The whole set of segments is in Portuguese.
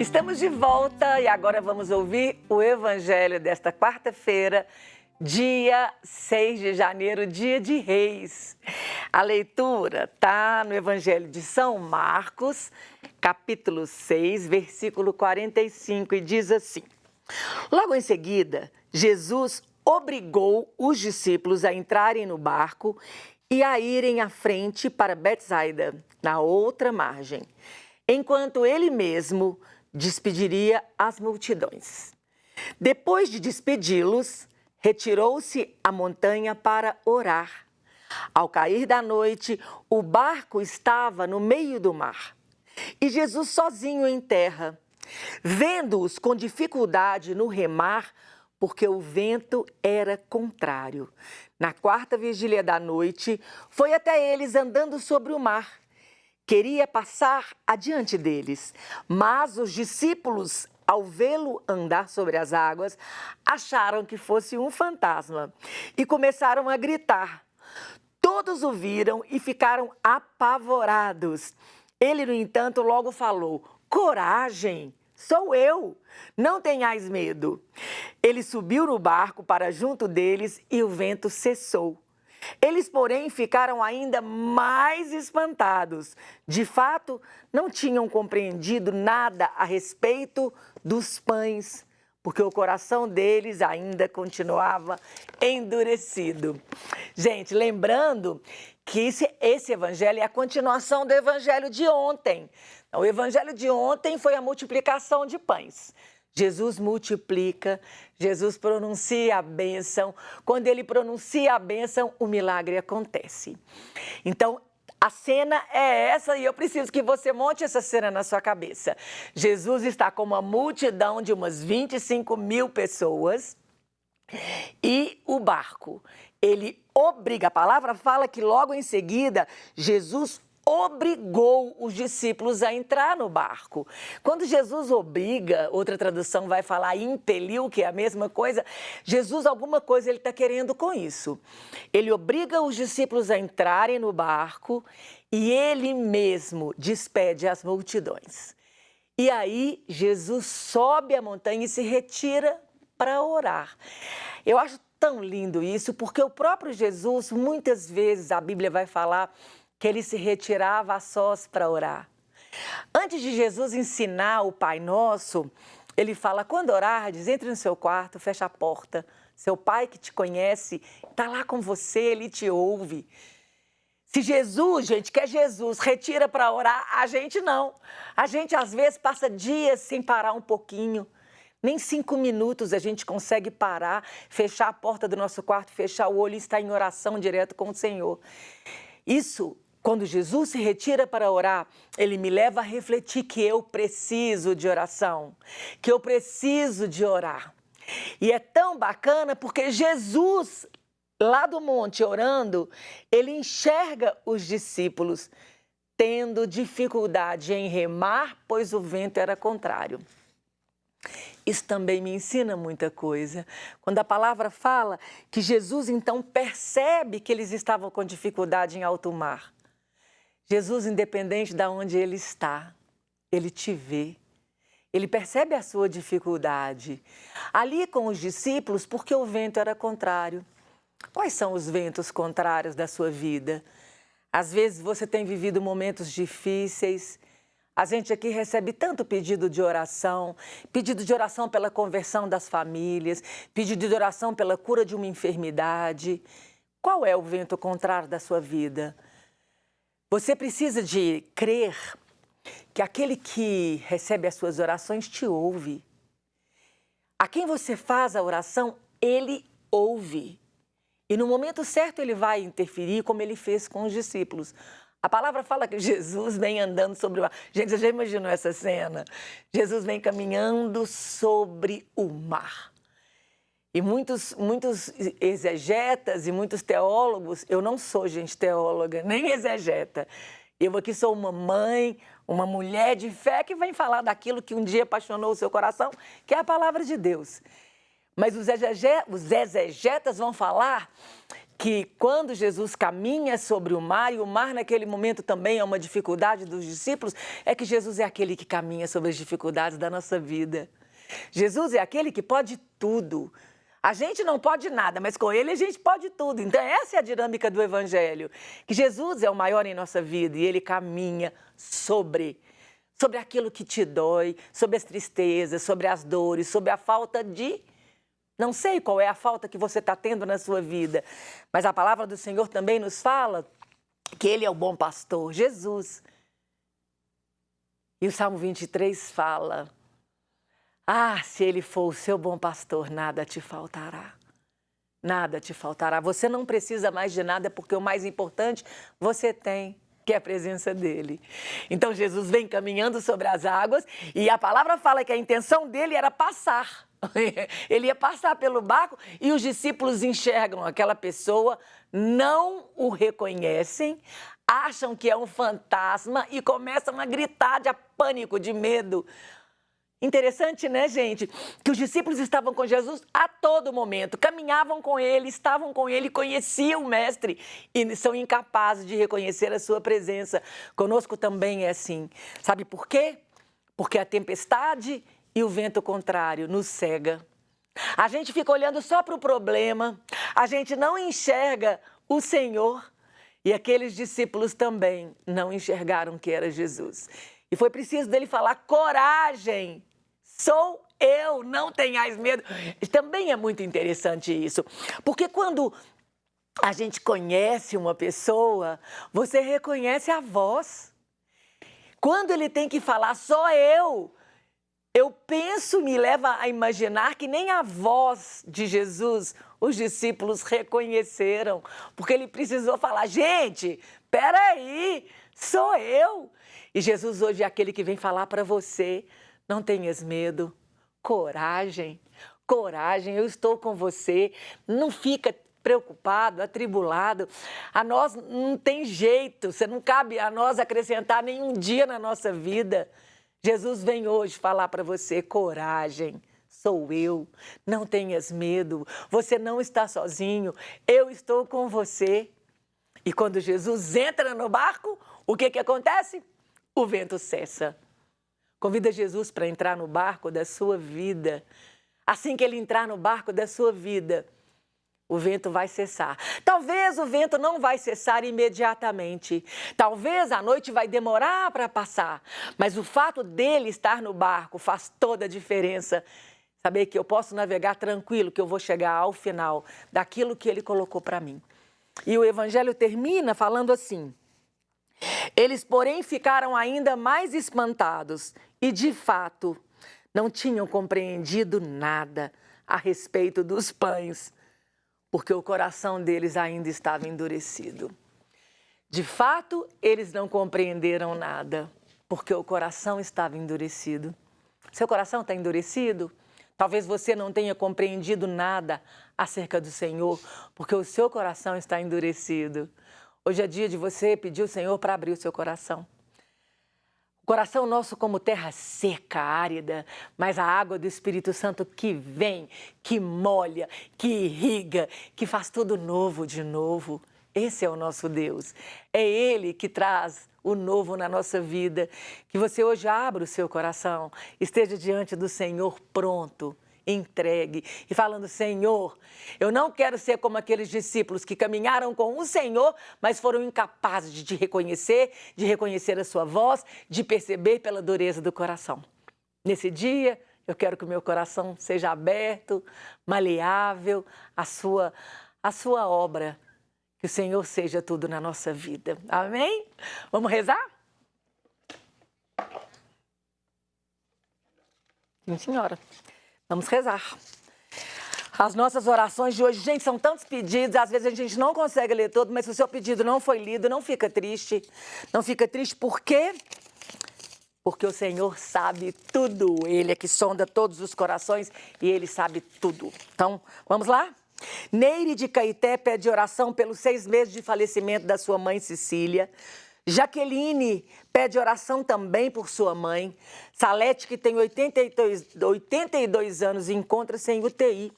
Estamos de volta e agora vamos ouvir o Evangelho desta quarta-feira, dia 6 de janeiro, dia de Reis. A leitura está no Evangelho de São Marcos, capítulo 6, versículo 45, e diz assim: Logo em seguida, Jesus obrigou os discípulos a entrarem no barco e a irem à frente para Betsaida, na outra margem, enquanto ele mesmo despediria as multidões. Depois de despedi-los, retirou-se à montanha para orar. Ao cair da noite, o barco estava no meio do mar e Jesus sozinho em terra. Vendo-os com dificuldade no remar, porque o vento era contrário. Na quarta vigília da noite, foi até eles andando sobre o mar. Queria passar adiante deles, mas os discípulos, ao vê-lo andar sobre as águas, acharam que fosse um fantasma e começaram a gritar. Todos o viram e ficaram apavorados. Ele, no entanto, logo falou: Coragem! Sou eu, não tenhais medo. Ele subiu no barco para junto deles e o vento cessou. Eles, porém, ficaram ainda mais espantados. De fato, não tinham compreendido nada a respeito dos pães, porque o coração deles ainda continuava endurecido. Gente, lembrando que esse evangelho é a continuação do evangelho de ontem. O evangelho de ontem foi a multiplicação de pães. Jesus multiplica, Jesus pronuncia a bênção. Quando ele pronuncia a bênção, o milagre acontece. Então, a cena é essa e eu preciso que você monte essa cena na sua cabeça. Jesus está com uma multidão de umas 25 mil pessoas e o barco, ele obriga, a palavra fala que logo em seguida, Jesus obrigou os discípulos a entrar no barco. Quando Jesus obriga, outra tradução vai falar impeliu, que é a mesma coisa, Jesus alguma coisa ele está querendo com isso. Ele obriga os discípulos a entrarem no barco e ele mesmo despede as multidões. E aí Jesus sobe a montanha e se retira para orar. Eu acho tão lindo isso, porque o próprio Jesus, muitas vezes a Bíblia vai falar que ele se retirava a sós para orar. Antes de Jesus ensinar o Pai Nosso, ele fala, quando orardes, entre no seu quarto, fecha a porta. Seu Pai que te conhece, está lá com você, ele te ouve. Se Jesus, gente, que é Jesus, retira para orar, a gente não. A gente, às vezes, passa dias sem parar um pouquinho. Nem 5 minutos a gente consegue parar, fechar a porta do nosso quarto, fechar o olho e estar em oração direto com o Senhor. Isso, quando Jesus se retira para orar, ele me leva a refletir que eu preciso de oração, que eu preciso de orar. E é tão bacana porque Jesus, lá do monte orando, ele enxerga os discípulos tendo dificuldade em remar, pois o vento era contrário. Isso também me ensina muita coisa. Quando a palavra fala que Jesus então percebe que eles estavam com dificuldade em alto mar. Jesus, independente de onde ele está, ele te vê. Ele percebe a sua dificuldade. Ali com os discípulos, porque o vento era contrário. Quais são os ventos contrários da sua vida? Às vezes você tem vivido momentos difíceis. A gente aqui recebe tanto pedido de oração pela conversão das famílias, pedido de oração pela cura de uma enfermidade. Qual é o vento contrário da sua vida? Você precisa de crer que aquele que recebe as suas orações te ouve. A quem você faz a oração, ele ouve. E no momento certo ele vai interferir, como ele fez com os discípulos. A palavra fala que Jesus vem andando sobre o mar. Gente, você já imaginou essa cena? Jesus vem caminhando sobre o mar. E muitos exegetas e muitos teólogos, eu não sou, gente, teóloga, nem exegeta. Eu aqui sou uma mãe, uma mulher de fé que vem falar daquilo que um dia apaixonou o seu coração, que é a palavra de Deus. Mas os exegetas vão falar que quando Jesus caminha sobre o mar, e o mar naquele momento também é uma dificuldade dos discípulos, é que Jesus é aquele que caminha sobre as dificuldades da nossa vida. Jesus é aquele que pode tudo. A gente não pode nada, mas com ele a gente pode tudo. Então essa é a dinâmica do Evangelho, que Jesus é o maior em nossa vida e ele caminha sobre aquilo que te dói, sobre as tristezas, sobre as dores, sobre a falta de... Não sei qual é a falta que você está tendo na sua vida, mas a palavra do Senhor também nos fala que ele é o bom pastor, Jesus. E o Salmo 23 fala: ah, se ele for o seu bom pastor, nada te faltará. Nada te faltará. Você não precisa mais de nada, porque o mais importante você tem, que é a presença dele. Então Jesus vem caminhando sobre as águas e a palavra fala que a intenção dele era passar. Ele ia passar pelo barco e os discípulos enxergam aquela pessoa, não o reconhecem, acham que é um fantasma e começam a gritar de pânico, de medo. Interessante, né, gente? Que os discípulos estavam com Jesus a todo momento, caminhavam com ele, estavam com ele, conheciam o Mestre e são incapazes de reconhecer a sua presença. Conosco também é assim. Sabe por quê? Porque a tempestade e o vento contrário nos cega. A gente fica olhando só para o problema, a gente não enxerga o Senhor. E aqueles discípulos também não enxergaram que era Jesus. E foi preciso dele falar: coragem, sou eu, não tenhais medo. Também é muito interessante isso, porque quando a gente conhece uma pessoa, você reconhece a voz. Quando ele tem que falar só eu penso, me leva a imaginar que nem a voz de Jesus os discípulos reconheceram, porque ele precisou falar: gente, peraí, sou eu. E Jesus hoje é aquele que vem falar para você: não tenhas medo, coragem, coragem, eu estou com você, não fica preocupado, atribulado. A nós não tem jeito, você não cabe a nós acrescentar nenhum dia na nossa vida. Jesus vem hoje falar para você: coragem, sou eu, não tenhas medo, você não está sozinho, eu estou com você. E quando Jesus entra no barco, o que acontece? O vento cessa. Convida Jesus para entrar no barco da sua vida. Assim que ele entrar no barco da sua vida, o vento vai cessar. Talvez o vento não vai cessar imediatamente. Talvez a noite vai demorar para passar. Mas o fato dele estar no barco faz toda a diferença. Saber que eu posso navegar tranquilo, que eu vou chegar ao final daquilo que ele colocou para mim. E o Evangelho termina falando assim: eles, porém, ficaram ainda mais espantados e, de fato, não tinham compreendido nada a respeito dos pães, porque o coração deles ainda estava endurecido. De fato, eles não compreenderam nada, porque o coração estava endurecido. Seu coração está endurecido? Talvez você não tenha compreendido nada acerca do Senhor, porque o seu coração está endurecido. Hoje é dia de você pedir ao Senhor para abrir o seu coração. O coração nosso como terra seca, árida, mas a água do Espírito Santo que vem, que molha, que irriga, que faz tudo novo de novo. Esse é o nosso Deus. É Ele que traz o novo na nossa vida. Que você hoje abra o seu coração, esteja diante do Senhor pronto, entregue e falando: Senhor, eu não quero ser como aqueles discípulos que caminharam com o Senhor, mas foram incapazes de reconhecer a sua voz, de perceber pela dureza do coração. Nesse dia, eu quero que o meu coração seja aberto, maleável, a sua obra, que o Senhor seja tudo na nossa vida. Amém? Vamos rezar? Sim, senhora. Vamos rezar. As nossas orações de hoje, gente, são tantos pedidos, às vezes a gente não consegue ler todo, mas se o seu pedido não foi lido, não fica triste. Não fica triste, por quê? Porque o Senhor sabe tudo. Ele é que sonda todos os corações e Ele sabe tudo. Então, vamos lá? Neire de Caeté pede oração pelos 6 meses de falecimento da sua mãe Cecília. Jaqueline pede oração também por sua mãe. Salete, que tem 82 anos e encontra-se em UTI.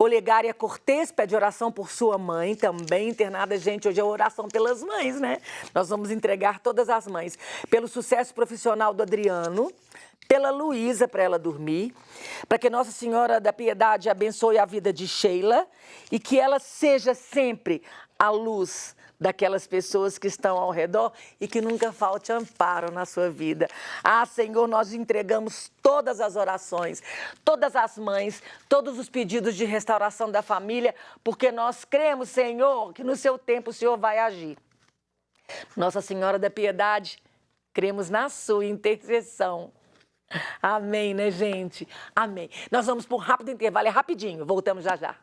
Olegária Cortez pede oração por sua mãe, também internada. Gente, hoje é oração pelas mães, né? Nós vamos entregar todas as mães. Pelo sucesso profissional do Adriano, pela Luísa, para ela dormir, para que Nossa Senhora da Piedade abençoe a vida de Sheila e que ela seja sempre a luz daquelas pessoas que estão ao redor e que nunca falte amparo na sua vida. Ah, Senhor, nós entregamos todas as orações, todas as mães, todos os pedidos de restauração da família, porque nós cremos, Senhor, que no seu tempo o Senhor vai agir. Nossa Senhora da Piedade, cremos na sua intercessão. Amém, né, gente? Amém. Nós vamos para um rápido intervalo, é rapidinho, voltamos já já.